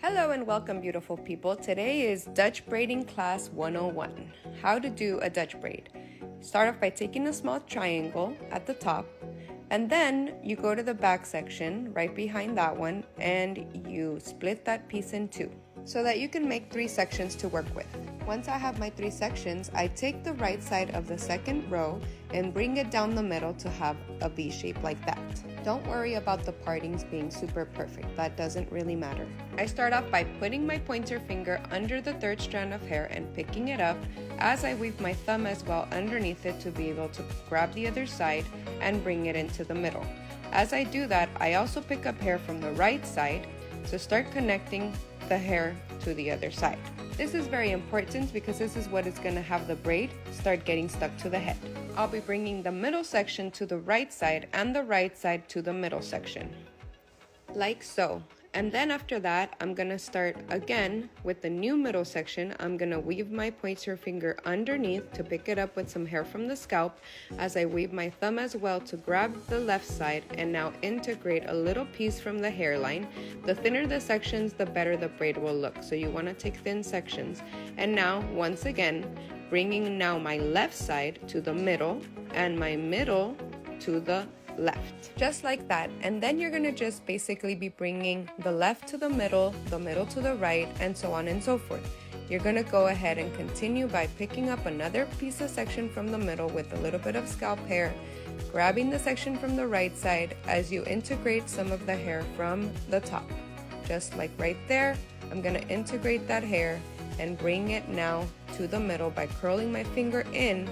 Hello and welcome, beautiful people. Today is Dutch braiding class 101. How to do a Dutch braid. Start off by taking a small triangle at the top, and then you go to the back section right behind that one and you split that piece in two so that you can make 3 sections to work with. Once I have my 3 sections, I take the right side of the second row and bring it down the middle to have a V shape like that. Don't worry about the partings being super perfect, that doesn't really matter. I start off by putting my pointer finger under the 3rd strand of hair and picking it up as I weave my thumb as well underneath it to be able to grab the other side and bring it into the middle. As I do that, I also pick up hair from the right side to start connecting the hair to the other side. This is very important because this is what is going to have the braid start getting stuck to the head. I'll be bringing the middle section to the right side and the right side to the middle section, like so. And then after that, I'm going to start again with the new middle section. I'm going to weave my pointer finger underneath to pick it up with some hair from the scalp as I weave my thumb as well to grab the left side and now integrate a little piece from the hairline. The thinner the sections, the better the braid will look. So you want to take thin sections. And now, once again, bringing now my left side to the middle and my middle to the left, just like that. And then you're going to just basically be bringing the left to the middle to the right, and so on and so forth. You're going to go ahead and continue by picking up another piece of section from the middle with a little bit of scalp hair, grabbing the section from the right side as you integrate some of the hair from the top, just like right there. I'm going to integrate that hair and bring it now to the middle by curling my finger in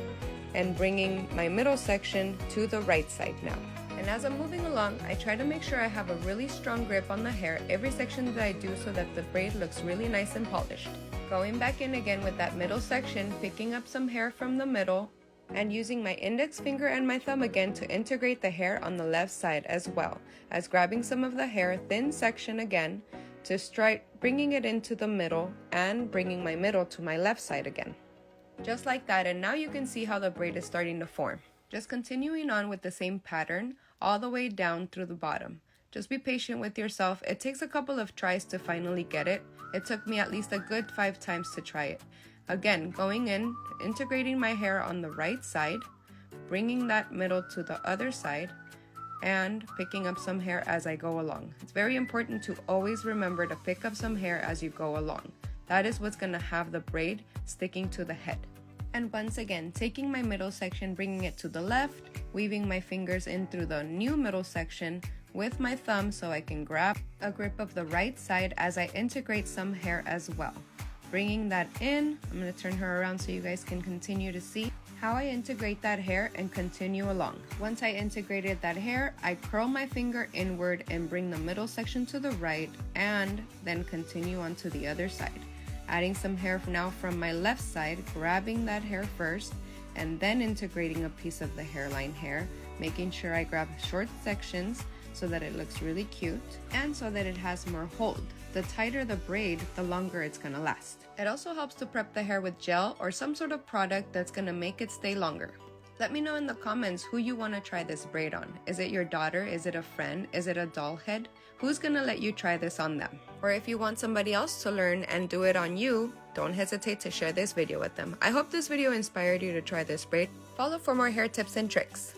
and bringing my middle section to the right side now. And as I'm moving along, I try to make sure I have a really strong grip on the hair every section that I do so that the braid looks really nice and polished. Going back in again with that middle section, picking up some hair from the middle and using my index finger and my thumb again to integrate the hair on the left side, as well as grabbing some of the hair thin section again to start bringing it into the middle and bringing my middle to my left side again. Just like that, and now you can see how the braid is starting to form. Just continuing on with the same pattern all the way down through the bottom. Just be patient with yourself. It takes a couple of tries to finally get it. It took me at least a good 5 times to try it. Again, going in, integrating my hair on the right side, bringing that middle to the other side, and picking up some hair as I go along. It's very important to always remember to pick up some hair as you go along. That is what's going to have the braid sticking to the head. And once again, taking my middle section, bringing it to the left, weaving my fingers in through the new middle section with my thumb so I can grab a grip of the right side as I integrate some hair as well. Bringing that in, I'm going to turn her around so you guys can continue to see how I integrate that hair and continue along. Once I integrated that hair, I curl my finger inward and bring the middle section to the right and then continue on to the other side. Adding some hair now from my left side, grabbing that hair first, and then integrating a piece of the hairline hair, making sure I grab short sections so that it looks really cute and so that it has more hold. The tighter the braid, the longer it's gonna last. It also helps to prep the hair with gel or some sort of product that's gonna make it stay longer. Let me know in the comments who you want to try this braid on. Is it your daughter? Is it a friend? Is it a doll head? Who's gonna let you try this on them? Or if you want somebody else to learn and do it on you, don't hesitate to share this video with them. I hope this video inspired you to try this braid. Follow for more hair tips and tricks.